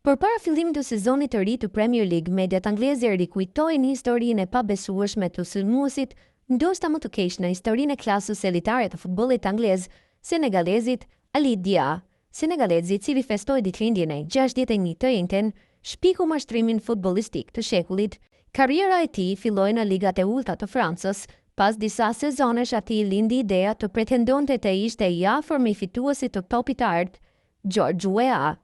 Përpara fillimit të sezonit të ri të Premier League, mediat angleze rikujtojnë historinë e pabesueshme të sulmuesit, ndoshta më të keq në historinë e klasës elitare të futbollit anglez, senegalezit Ali Dia. Senegalezi, i cili festoi ditëlindjen e 61 të njëjtën, shpiku mashtrimin futbollistik të shekullit. Karriera e tij filloi në ligat e ulta të Francës. Pas disa sezonesh ati lindi ideja të pretendonte të ishte i afër me fituesit të topit të art, George Weah.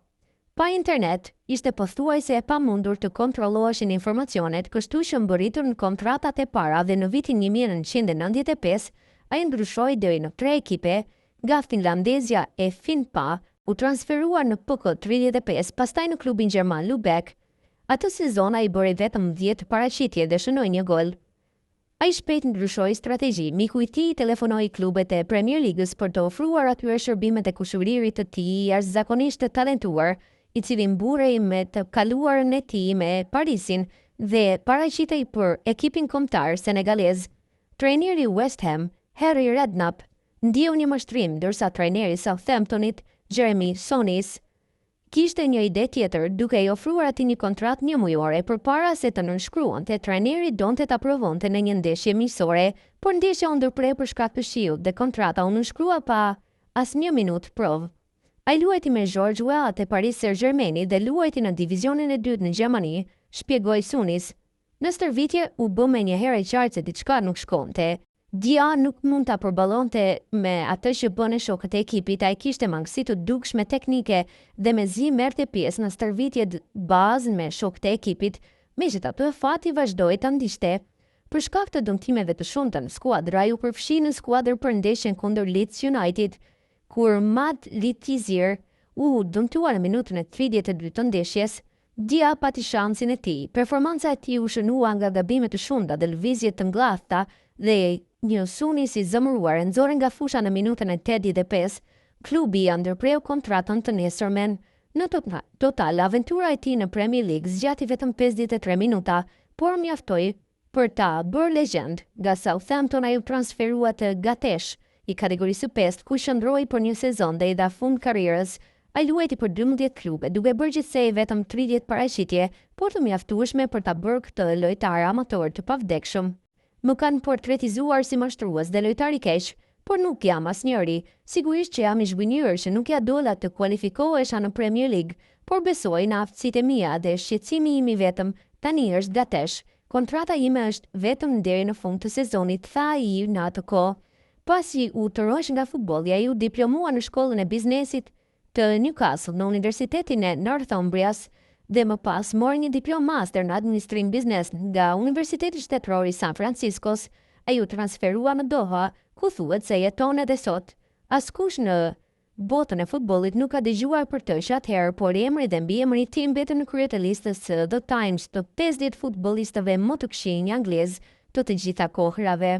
Pa internet, ishte pothuajse e pamundur të kontrolloheshin informacionet, kështu që mbërritur në kontratat e para dhe në vitin 1995, ai ndryshoi deri në 3 ekipe, nga finlandezja e Finpa u transferua në PK 35, pastaj në klubin gjerman Lübeck. Atë sezon ai bëri vetëm 10 paraqitje dhe shënoi 1 gol. Ai shpejt ndryshoi strategji, miku i tij telefonoi klubet e Premier League-s për të ofruar atyre shërbimet e kushëririt të tij jashtëzakonisht të talentuar, i cili mburrej me të kaluarën e tij me Parisin dhe paraqitej për ekipin kombëtar senegalez. Trajneri West Ham, Harry Redknapp, ndieu një mashtrim, ndërsa trajneri Southamptonit, Jeremy Souness, kishte një ide tjetër, duke i ofruar atij një kontratë 1 mujore përpara se të nënshkruante. Trajneri donte ta provonte në një ndeshje miqësore, por ndeshja u ndërprer për shkak të shiut dhe kontrata u nënshkrua pa asnjë minutë provë. Ai luajti me George Weah te Paris Saint-Germain dhe luajti në divizionin e dytë në Gjermani, shpjegoi Souness. Në stërvitje u bë menjëherë e qartë se diçka nuk shkonte. Dia nuk mund ta përballonte me atë që bënë shokët e ekipit, ai kishte mangësi të dukshme teknike dhe mezi merrte pjesë në stërvitjet bazë me shokët e ekipit, megjithatë fati vazhdoi ta ndiqte. Për shkak të dëmtimeve të shumta në skuadër, ai u përfshi në skuadër për ndeshjen kundër Leeds United, kur Mad Litizir u dëmtua në minutën e 32 të ndeshjes. Dia pati shansin e tij. Performanca e tij u shënua nga gabimet të shumta dhe lëvizje të mglathta dhe një Souness i zëmëruar e nxorën nga fusha në minutën e 85, klubi ia ndërpreu kontratën të nesërmen. Në total, aventura e tij në Premier League zgjati vetëm 53 minuta, por mjaftoi për ta bërë legjend. Nga Southampton ai u transferua te Gatesh, i kategorisë 5, ku qëndroi për një sezon dhe i dha fund karrierës. Ai luajti për 12 klube, duke bërë gjithsej vetëm 30 paraqitje, por të mjaftueshme për ta bërë këtë lojtar amator të pavdekshëm. Më kanë portretizuar si mashtrues dhe lojtar i keq, por nuk jam asnjëri. Sigurisht që jam i zhgënjur që nuk ja dola të kualifikohesha në Premier League, por besoj në aftësitë e mia dhe shqetësimi im i vetëm tani është Gatesh. Kontrata ime është vetëm deri në fund të sezonit, tha ai në atë kohë. Pasi u tërheq nga futbolli, ai u diplomua në shkollën e biznesit të Newcastle në Universitetin e Northumbrias dhe më pas mori një diplomë master në administrim biznes nga Universiteti Shtetëror i San Franciscos. Ai u transferua në Doha, ku thuhet se jeton edhe sot. Askush në botën e futbollit nuk ka dëgjuar për të që atëherë, por emri dhe mbiemri i tij mbetën në krye të listës së The Times të 50 futbollistëve më të këqinj anglez të gjitha kohërave.